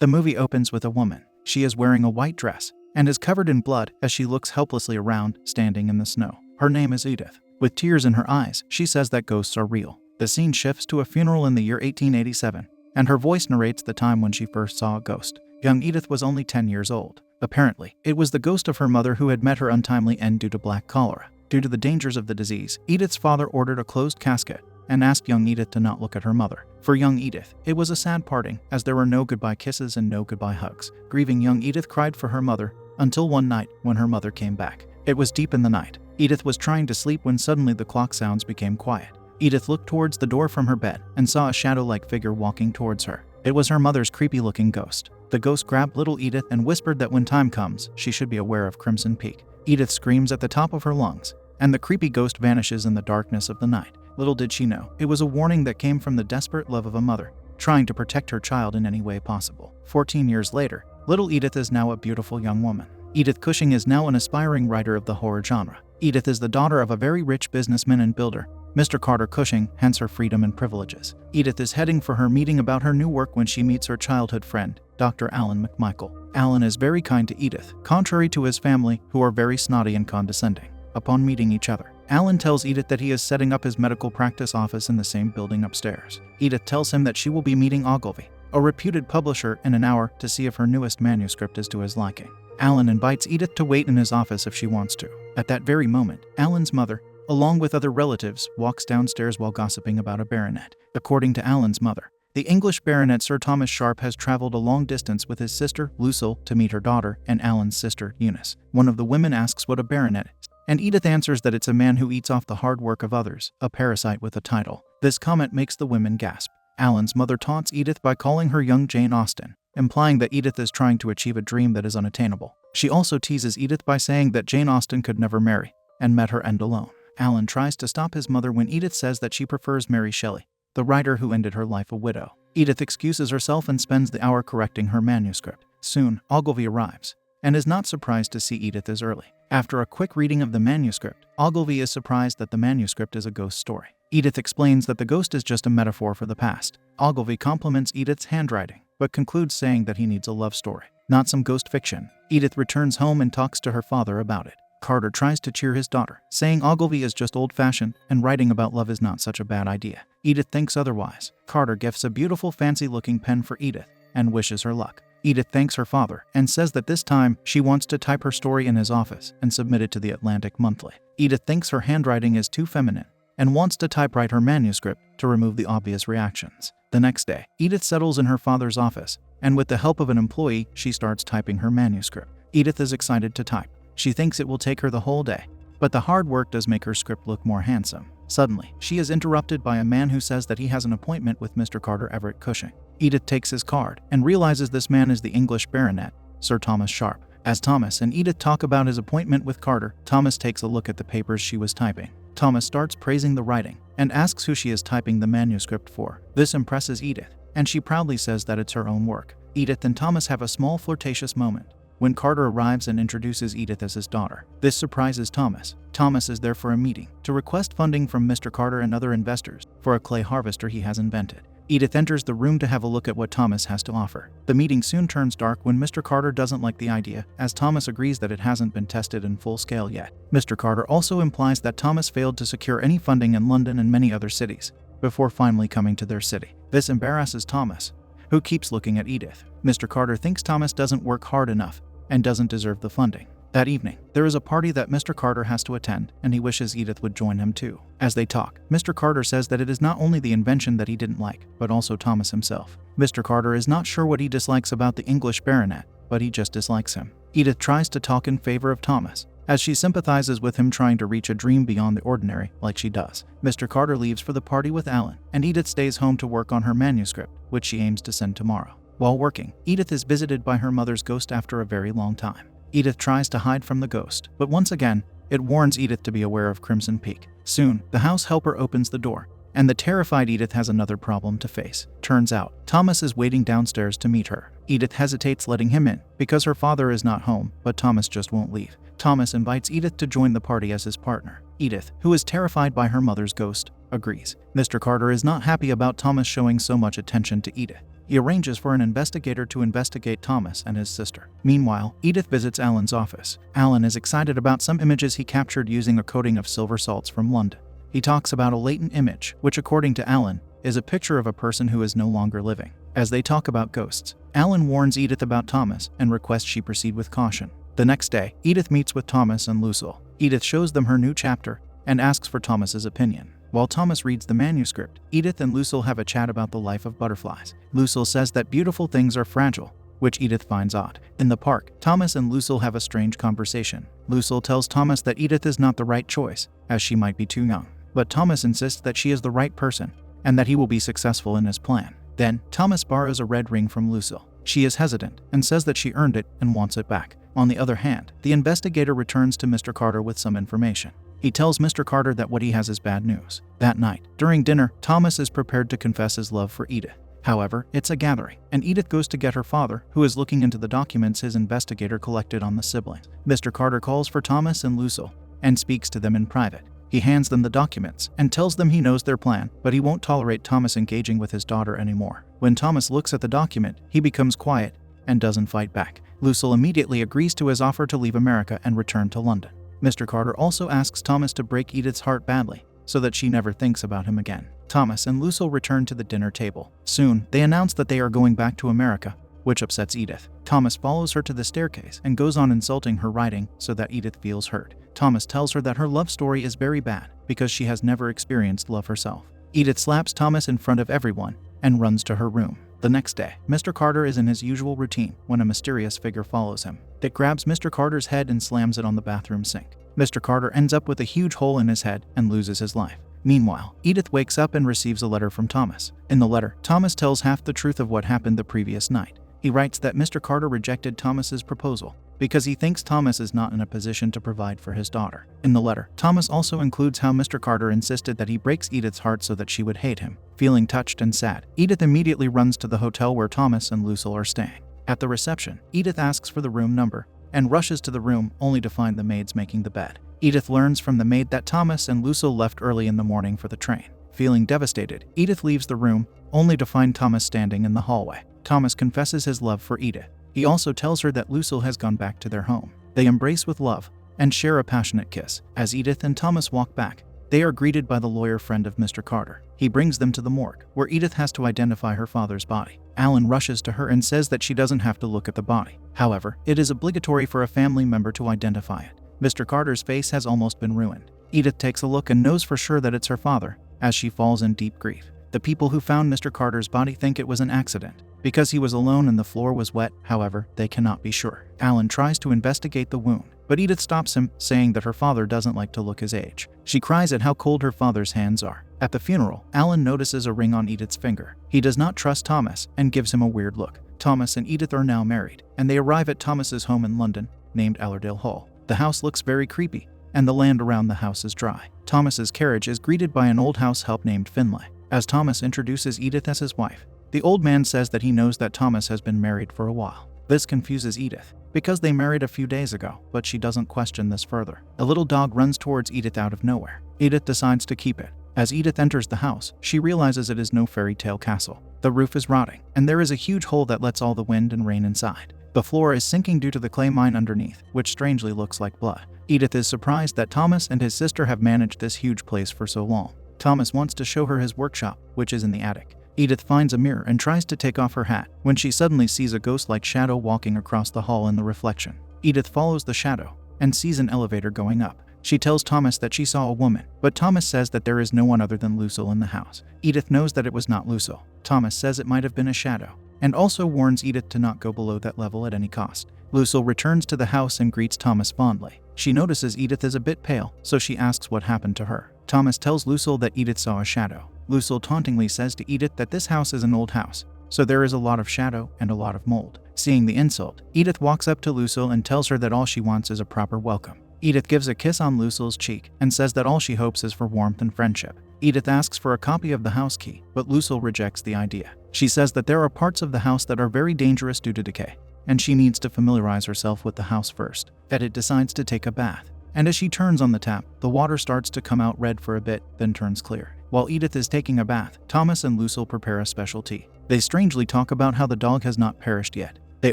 The movie opens with a woman. She is wearing a white dress and is covered in blood as she looks helplessly around, standing in the snow. Her name is Edith. With tears in her eyes, she says that ghosts are real. The scene shifts to a funeral in the year 1887, and her voice narrates the time when she first saw a ghost. Young Edith was only 10 years old. Apparently, it was the ghost of her mother who had met her untimely end due to black cholera. Due to the dangers of the disease, Edith's father ordered a closed casket and asked young Edith to not look at her mother. For young Edith, it was a sad parting, as there were no goodbye kisses and no goodbye hugs. Grieving young Edith cried for her mother, until one night when her mother came back. It was deep in the night. Edith was trying to sleep when suddenly the clock sounds became quiet. Edith looked towards the door from her bed and saw a shadow-like figure walking towards her. It was her mother's creepy-looking ghost. The ghost grabbed little Edith and whispered that when time comes, she should be aware of Crimson Peak. Edith screams at the top of her lungs, and the creepy ghost vanishes in the darkness of the night. Little did she know, it was a warning that came from the desperate love of a mother, trying to protect her child in any way possible. 14 years later, little Edith is now a beautiful young woman. Edith Cushing is now an aspiring writer of the horror genre. Edith is the daughter of a very rich businessman and builder, Mr. Carter Cushing, hence her freedom and privileges. Edith is heading for her meeting about her new work when she meets her childhood friend, Dr. Alan McMichael. Alan is very kind to Edith, contrary to his family, who are very snotty and condescending. Upon meeting each other, Alan tells Edith that he is setting up his medical practice office in the same building upstairs. Edith tells him that she will be meeting Ogilvy, a reputed publisher, in an hour to see if her newest manuscript is to his liking. Alan invites Edith to wait in his office if she wants to. At that very moment, Alan's mother, along with other relatives, walks downstairs while gossiping about a baronet. According to Alan's mother, the English baronet Sir Thomas Sharp has traveled a long distance with his sister, Lucille, to meet her daughter and Alan's sister, Eunice. One of the women asks what a baronet is, and Edith answers that it's a man who eats off the hard work of others, a parasite with a title. This comment makes the women gasp. Alan's mother taunts Edith by calling her young Jane Austen, implying that Edith is trying to achieve a dream that is unattainable. She also teases Edith by saying that Jane Austen could never marry, and met her end alone. Alan tries to stop his mother when Edith says that she prefers Mary Shelley, the writer who ended her life a widow. Edith excuses herself and spends the hour correcting her manuscript. Soon, Ogilvy arrives, and is not surprised to see Edith as early. After a quick reading of the manuscript, Ogilvy is surprised that the manuscript is a ghost story. Edith explains that the ghost is just a metaphor for the past. Ogilvy compliments Edith's handwriting, but concludes saying that he needs a love story, not some ghost fiction. Edith returns home and talks to her father about it. Carter tries to cheer his daughter, saying Ogilvy is just old-fashioned and writing about love is not such a bad idea. Edith thinks otherwise. Carter gifts a beautiful fancy-looking pen for Edith and wishes her luck. Edith thanks her father and says that this time she wants to type her story in his office and submit it to the Atlantic Monthly. Edith thinks her handwriting is too feminine and wants to typewrite her manuscript to remove the obvious reactions. The next day, Edith settles in her father's office, and with the help of an employee, she starts typing her manuscript. Edith is excited to type. She thinks it will take her the whole day, but the hard work does make her script look more handsome. Suddenly, she is interrupted by a man who says that he has an appointment with Mr. Carter Everett Cushing. Edith takes his card and realizes this man is the English baronet, Sir Thomas Sharp. As Thomas and Edith talk about his appointment with Carter, Thomas takes a look at the papers she was typing. Thomas starts praising the writing and asks who she is typing the manuscript for. This impresses Edith, and she proudly says that it's her own work. Edith and Thomas have a small flirtatious moment when Carter arrives and introduces Edith as his daughter. This surprises Thomas. Thomas is there for a meeting to request funding from Mr. Carter and other investors for a clay harvester he has invented. Edith enters the room to have a look at what Thomas has to offer. The meeting soon turns dark when Mr. Carter doesn't like the idea, as Thomas agrees that it hasn't been tested in full scale yet. Mr. Carter also implies that Thomas failed to secure any funding in London and many other cities before finally coming to their city. This embarrasses Thomas, who keeps looking at Edith. Mr. Carter thinks Thomas doesn't work hard enough and doesn't deserve the funding. That evening, there is a party that Mr. Carter has to attend, and he wishes Edith would join him too. As they talk, Mr. Carter says that it is not only the invention that he didn't like, but also Thomas himself. Mr. Carter is not sure what he dislikes about the English baronet, but he just dislikes him. Edith tries to talk in favor of Thomas, as she sympathizes with him trying to reach a dream beyond the ordinary, like she does. Mr. Carter leaves for the party with Alan, and Edith stays home to work on her manuscript, which she aims to send tomorrow. While working, Edith is visited by her mother's ghost after a very long time. Edith tries to hide from the ghost, but once again, it warns Edith to be aware of Crimson Peak. Soon, the house helper opens the door, and the terrified Edith has another problem to face. Turns out, Thomas is waiting downstairs to meet her. Edith hesitates letting him in, because her father is not home, but Thomas just won't leave. Thomas invites Edith to join the party as his partner. Edith, who is terrified by her mother's ghost, agrees. Mr. Carter is not happy about Thomas showing so much attention to Edith. He arranges for an investigator to investigate Thomas and his sister. Meanwhile, Edith visits Alan's office. Alan is excited about some images he captured using a coating of silver salts from London. He talks about a latent image, which according to Alan, is a picture of a person who is no longer living. As they talk about ghosts, Alan warns Edith about Thomas and requests she proceed with caution. The next day, Edith meets with Thomas and Lucille. Edith shows them her new chapter and asks for Thomas's opinion. While Thomas reads the manuscript, Edith and Lucille have a chat about the life of butterflies. Lucille says that beautiful things are fragile, which Edith finds odd. In the park, Thomas and Lucille have a strange conversation. Lucille tells Thomas that Edith is not the right choice, as she might be too young. But Thomas insists that she is the right person, and that he will be successful in his plan. Then, Thomas borrows a red ring from Lucille. She is hesitant and says that she earned it and wants it back. On the other hand, the investigator returns to Mr. Carter with some information. He tells Mr. Carter that what he has is bad news. That night, during dinner, Thomas is prepared to confess his love for Edith. However, it's a gathering, and Edith goes to get her father, who is looking into the documents his investigator collected on the siblings. Mr. Carter calls for Thomas and Lucille and speaks to them in private. He hands them the documents and tells them he knows their plan, but he won't tolerate Thomas engaging with his daughter anymore. When Thomas looks at the document, he becomes quiet and doesn't fight back. Lucille immediately agrees to his offer to leave America and return to London. Mr. Carter also asks Thomas to break Edith's heart badly, so that she never thinks about him again. Thomas and Lucille return to the dinner table. Soon, they announce that they are going back to America, which upsets Edith. Thomas follows her to the staircase and goes on insulting her writing so that Edith feels hurt. Thomas tells her that her love story is very bad because she has never experienced love herself. Edith slaps Thomas in front of everyone and runs to her room. The next day, Mr. Carter is in his usual routine when a mysterious figure follows him. It grabs Mr. Carter's head and slams it on the bathroom sink. Mr. Carter ends up with a huge hole in his head and loses his life. Meanwhile, Edith wakes up and receives a letter from Thomas. In the letter, Thomas tells half the truth of what happened the previous night. He writes that Mr. Carter rejected Thomas's proposal because he thinks Thomas is not in a position to provide for his daughter. In the letter, Thomas also includes how Mr. Carter insisted that he breaks Edith's heart so that she would hate him. Feeling touched and sad, Edith immediately runs to the hotel where Thomas and Lucille are staying. At the reception, Edith asks for the room number and rushes to the room only to find the maids making the bed. Edith learns from the maid that Thomas and Lucille left early in the morning for the train. Feeling devastated, Edith leaves the room only to find Thomas standing in the hallway. Thomas confesses his love for Edith. He also tells her that Lucille has gone back to their home. They embrace with love and share a passionate kiss. As Edith and Thomas walk back, they are greeted by the lawyer friend of Mr. Carter. He brings them to the morgue, where Edith has to identify her father's body. Alan rushes to her and says that she doesn't have to look at the body. However, it is obligatory for a family member to identify it. Mr. Carter's face has almost been ruined. Edith takes a look and knows for sure that it's her father, as she falls in deep grief. The people who found Mr. Carter's body think it was an accident, because he was alone and the floor was wet. However, they cannot be sure. Alan tries to investigate the wound, but Edith stops him, saying that her father doesn't like to look his age. She cries at how cold her father's hands are. At the funeral, Alan notices a ring on Edith's finger. He does not trust Thomas and gives him a weird look. Thomas and Edith are now married, and they arrive at Thomas's home in London, named Allerdale Hall. The house looks very creepy, and the land around the house is dry. Thomas's carriage is greeted by an old house help named Finlay. As Thomas introduces Edith as his wife, the old man says that he knows that Thomas has been married for a while. This confuses Edith, because they married a few days ago, but she doesn't question this further. A little dog runs towards Edith out of nowhere. Edith decides to keep it. As Edith enters the house, she realizes it is no fairy tale castle. The roof is rotting, and there is a huge hole that lets all the wind and rain inside. The floor is sinking due to the clay mine underneath, which strangely looks like blood. Edith is surprised that Thomas and his sister have managed this huge place for so long. Thomas wants to show her his workshop, which is in the attic. Edith finds a mirror and tries to take off her hat when she suddenly sees a ghost-like shadow walking across the hall in the reflection. Edith follows the shadow and sees an elevator going up. She tells Thomas that she saw a woman, but Thomas says that there is no one other than Lucille in the house. Edith knows that it was not Lucille. Thomas says it might have been a shadow, and also warns Edith to not go below that level at any cost. Lucille returns to the house and greets Thomas fondly. She notices Edith is a bit pale, so she asks what happened to her. Thomas tells Lucille that Edith saw a shadow. Lucille tauntingly says to Edith that this house is an old house, so there is a lot of shadow and a lot of mold. Seeing the insult, Edith walks up to Lucille and tells her that all she wants is a proper welcome. Edith gives a kiss on Lucille's cheek and says that all she hopes is for warmth and friendship. Edith asks for a copy of the house key, but Lucille rejects the idea. She says that there are parts of the house that are very dangerous due to decay, and she needs to familiarize herself with the house first. Edith decides to take a bath, and as she turns on the tap, the water starts to come out red for a bit, then turns clear. While Edith is taking a bath, Thomas and Lucille prepare a special tea. They strangely talk about how the dog has not perished yet. They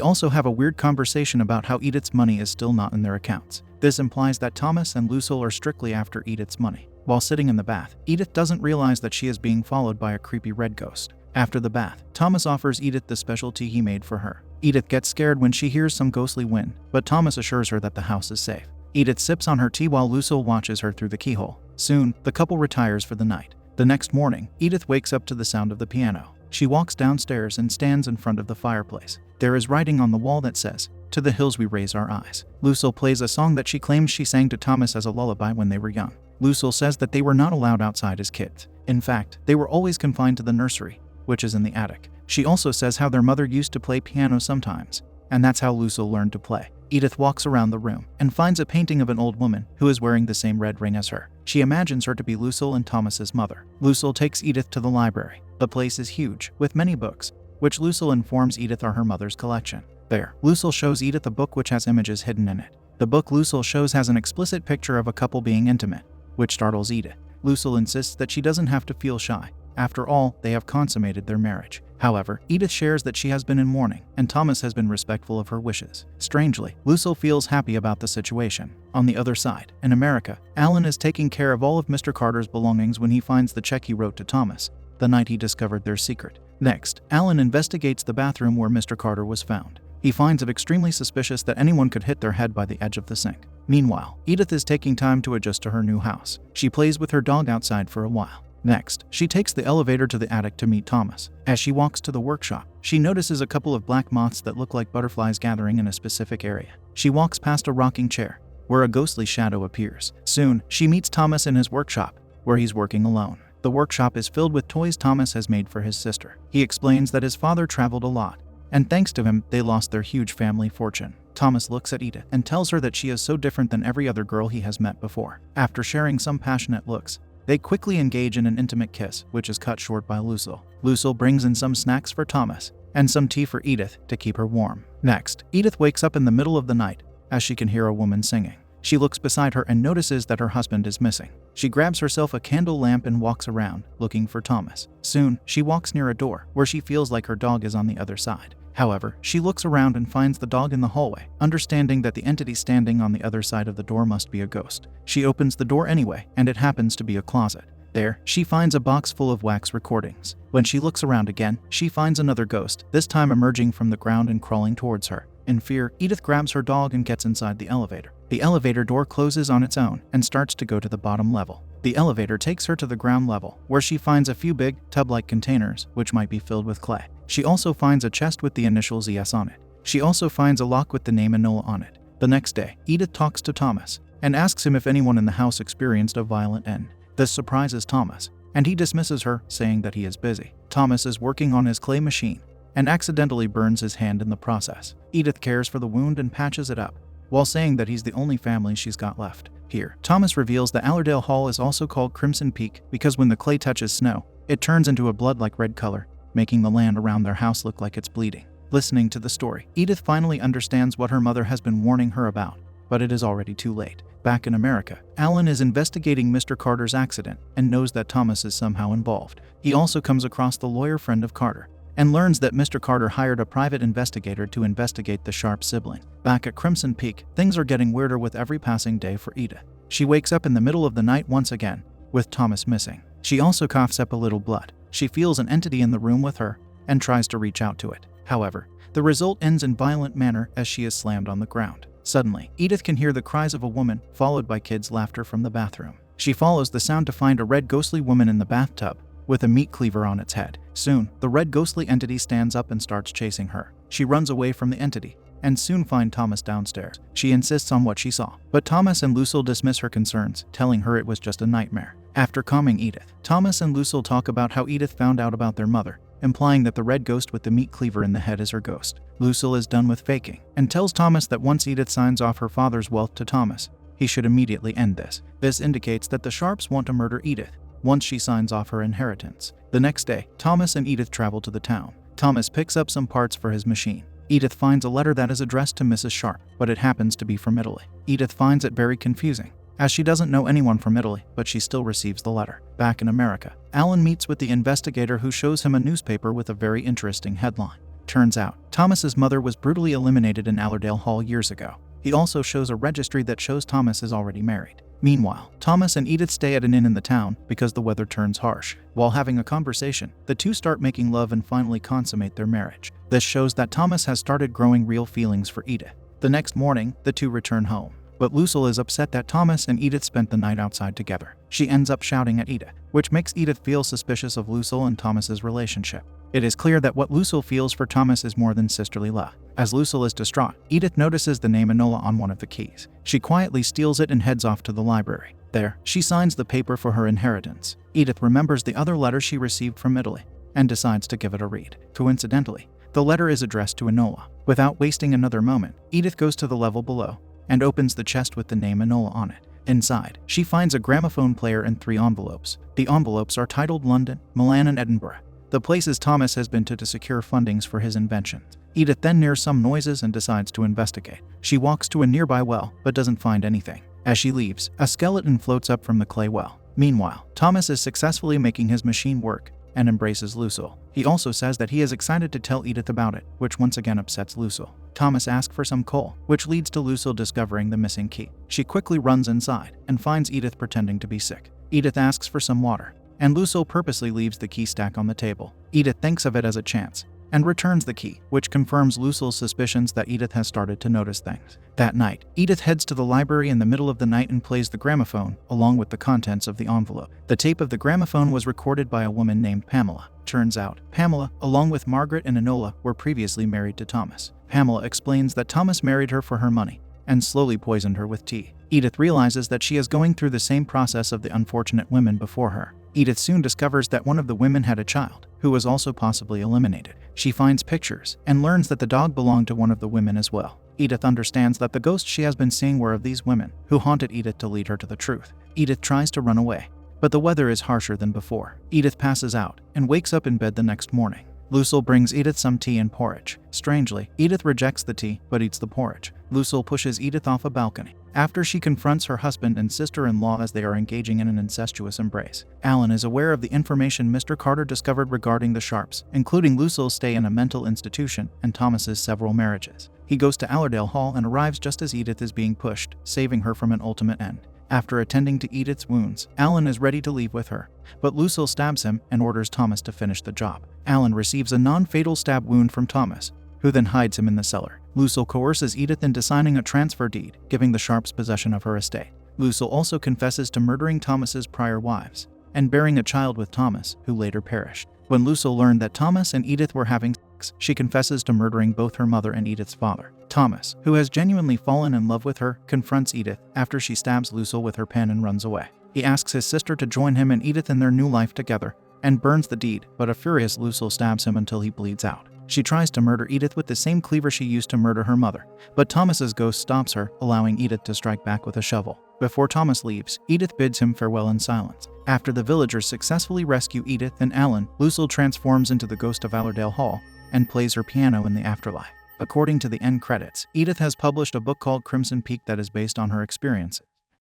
also have a weird conversation about how Edith's money is still not in their accounts. This implies that Thomas and Lucille are strictly after Edith's money. While sitting in the bath, Edith doesn't realize that she is being followed by a creepy red ghost. After the bath, Thomas offers Edith the special tea he made for her. Edith gets scared when she hears some ghostly wind, but Thomas assures her that the house is safe. Edith sips on her tea while Lucille watches her through the keyhole. Soon, the couple retires for the night. The next morning, Edith wakes up to the sound of the piano. She walks downstairs and stands in front of the fireplace. There is writing on the wall that says, "To the hills we raise our eyes." Lucille plays a song that she claims she sang to Thomas as a lullaby when they were young. Lucille says that they were not allowed outside as kids. In fact, they were always confined to the nursery, which is in the attic. She also says how their mother used to play piano sometimes, and that's how Lucille learned to play. Edith walks around the room and finds a painting of an old woman who is wearing the same red ring as her. She imagines her to be Lucille and Thomas's mother. Lucille takes Edith to the library. The place is huge, with many books, which Lucille informs Edith are her mother's collection. There, Lucille shows Edith a book which has images hidden in it. The book Lucille shows has an explicit picture of a couple being intimate, which startles Edith. Lucille insists that she doesn't have to feel shy. After all, they have consummated their marriage. However, Edith shares that she has been in mourning, and Thomas has been respectful of her wishes. Strangely, Lucille feels happy about the situation. On the other side, in America, Alan is taking care of all of Mr. Carter's belongings when he finds the check he wrote to Thomas the night he discovered their secret. Next, Alan investigates the bathroom where Mr. Carter was found. He finds it extremely suspicious that anyone could hit their head by the edge of the sink. Meanwhile, Edith is taking time to adjust to her new house. She plays with her dog outside for a while. Next, she takes the elevator to the attic to meet Thomas. As she walks to the workshop, she notices a couple of black moths that look like butterflies gathering in a specific area. She walks past a rocking chair, where a ghostly shadow appears. Soon, she meets Thomas in his workshop, where he's working alone. The workshop is filled with toys Thomas has made for his sister. He explains that his father traveled a lot, and thanks to him, they lost their huge family fortune. Thomas looks at Edith and tells her that she is so different than every other girl he has met before. After sharing some passionate looks, they quickly engage in an intimate kiss, which is cut short by Lucille. Lucille brings in some snacks for Thomas and some tea for Edith to keep her warm. Next, Edith wakes up in the middle of the night as she can hear a woman singing. She looks beside her and notices that her husband is missing. She grabs herself a candle lamp and walks around, looking for Thomas. Soon, she walks near a door, where she feels like her dog is on the other side. However, she looks around and finds the dog in the hallway, understanding that the entity standing on the other side of the door must be a ghost. She opens the door anyway, and it happens to be a closet. There, she finds a box full of wax recordings. When she looks around again, she finds another ghost, this time emerging from the ground and crawling towards her. In fear, Edith grabs her dog and gets inside the elevator. The elevator door closes on its own and starts to go to the bottom level. The elevator takes her to the ground level, where she finds a few big, tub-like containers, which might be filled with clay. She also finds a chest with the initials ES on it. She also finds a lock with the name Enola on it. The next day, Edith talks to Thomas and asks him if anyone in the house experienced a violent end. This surprises Thomas, and he dismisses her, saying that he is busy. Thomas is working on his clay machine and accidentally burns his hand in the process. Edith cares for the wound and patches it up, while saying that he's the only family she's got left. Here, Thomas reveals that Allerdale Hall is also called Crimson Peak because when the clay touches snow, it turns into a blood-like red color, making the land around their house look like it's bleeding. Listening to the story, Edith finally understands what her mother has been warning her about, but it is already too late. Back in America, Alan is investigating Mr. Carter's accident and knows that Thomas is somehow involved. He also comes across the lawyer friend of Carter and learns that Mr. Carter hired a private investigator to investigate the Sharp sibling. Back at Crimson Peak, things are getting weirder with every passing day for Edith. She wakes up in the middle of the night once again, with Thomas missing. She also coughs up a little blood. She feels an entity in the room with her and tries to reach out to it. However, the result ends in violent manner as she is slammed on the ground. Suddenly, Edith can hear the cries of a woman, followed by kids' laughter from the bathroom. She follows the sound to find a red ghostly woman in the bathtub, with a meat cleaver on its head. Soon, the red ghostly entity stands up and starts chasing her. She runs away from the entity, and soon find Thomas downstairs. She insists on what she saw, but Thomas and Lucille dismiss her concerns, telling her it was just a nightmare. After calming Edith, Thomas and Lucille talk about how Edith found out about their mother, implying that the red ghost with the meat cleaver in the head is her ghost. Lucille is done with faking, and tells Thomas that once Edith signs off her father's wealth to Thomas, he should immediately end this. This indicates that the Sharps want to murder Edith once she signs off her inheritance. The next day, Thomas and Edith travel to the town. Thomas picks up some parts for his machine. Edith finds a letter that is addressed to Mrs. Sharp, but it happens to be from Italy. Edith finds it very confusing, as she doesn't know anyone from Italy, but she still receives the letter. Back in America, Alan meets with the investigator who shows him a newspaper with a very interesting headline. Turns out, Thomas's mother was brutally eliminated in Allerdale Hall years ago. He also shows a registry that shows Thomas is already married. Meanwhile, Thomas and Edith stay at an inn in the town because the weather turns harsh. While having a conversation, the two start making love and finally consummate their marriage. This shows that Thomas has started growing real feelings for Edith. The next morning, the two return home. But Lucille is upset that Thomas and Edith spent the night outside together. She ends up shouting at Edith, which makes Edith feel suspicious of Lucille and Thomas's relationship. It is clear that what Lucille feels for Thomas is more than sisterly love. As Lucille is distraught, Edith notices the name Enola on one of the keys. She quietly steals it and heads off to the library. There, she signs the paper for her inheritance. Edith remembers the other letter she received from Italy and decides to give it a read. Coincidentally, the letter is addressed to Enola. Without wasting another moment, Edith goes to the level below and opens the chest with the name Enola on it. Inside, she finds a gramophone player and 3 envelopes. The envelopes are titled London, Milan, and Edinburgh, the places Thomas has been to secure fundings for his inventions. Edith then hears some noises and decides to investigate. She walks to a nearby well, but doesn't find anything. As she leaves, a skeleton floats up from the clay well. Meanwhile, Thomas is successfully making his machine work and embraces Lucille. He also says that he is excited to tell Edith about it, which once again upsets Lucille. Thomas asks for some coal, which leads to Lucille discovering the missing key. She quickly runs inside and finds Edith pretending to be sick. Edith asks for some water, and Lucille purposely leaves the key stack on the table. Edith thinks of it as a chance and returns the key, which confirms Lucille's suspicions that Edith has started to notice things. That night, Edith heads to the library in the middle of the night and plays the gramophone, along with the contents of the envelope. The tape of the gramophone was recorded by a woman named Pamela. Turns out, Pamela, along with Margaret and Enola, were previously married to Thomas. Pamela explains that Thomas married her for her money and slowly poisoned her with tea. Edith realizes that she is going through the same process of the unfortunate women before her. Edith soon discovers that one of the women had a child, who was also possibly eliminated. She finds pictures and learns that the dog belonged to one of the women as well. Edith understands that the ghosts she has been seeing were of these women, who haunted Edith to lead her to the truth. Edith tries to run away, but the weather is harsher than before. Edith passes out and wakes up in bed the next morning. Lucille brings Edith some tea and porridge. Strangely, Edith rejects the tea but eats the porridge. Lucille pushes Edith off a balcony after she confronts her husband and sister-in-law as they are engaging in an incestuous embrace. Alan is aware of the information Mr. Carter discovered regarding the Sharps, including Lucille's stay in a mental institution and Thomas's several marriages. He goes to Allerdale Hall and arrives just as Edith is being pushed, saving her from an ultimate end. After attending to Edith's wounds, Alan is ready to leave with her, but Lucille stabs him and orders Thomas to finish the job. Alan receives a non-fatal stab wound from Thomas, who then hides him in the cellar. Lucille coerces Edith into signing a transfer deed, giving the Sharps possession of her estate. Lucille also confesses to murdering Thomas's prior wives and bearing a child with Thomas, who later perished. When Lucille learned that Thomas and Edith were having sex, she confesses to murdering both her mother and Edith's father. Thomas, who has genuinely fallen in love with her, confronts Edith after she stabs Lucille with her pen and runs away. He asks his sister to join him and Edith in their new life together and burns the deed, but a furious Lucille stabs him until he bleeds out. She tries to murder Edith with the same cleaver she used to murder her mother, but Thomas's ghost stops her, allowing Edith to strike back with a shovel. Before Thomas leaves, Edith bids him farewell in silence. After the villagers successfully rescue Edith and Alan, Lucille transforms into the ghost of Allerdale Hall and plays her piano in the afterlife. According to the end credits, Edith has published a book called Crimson Peak that is based on her experiences.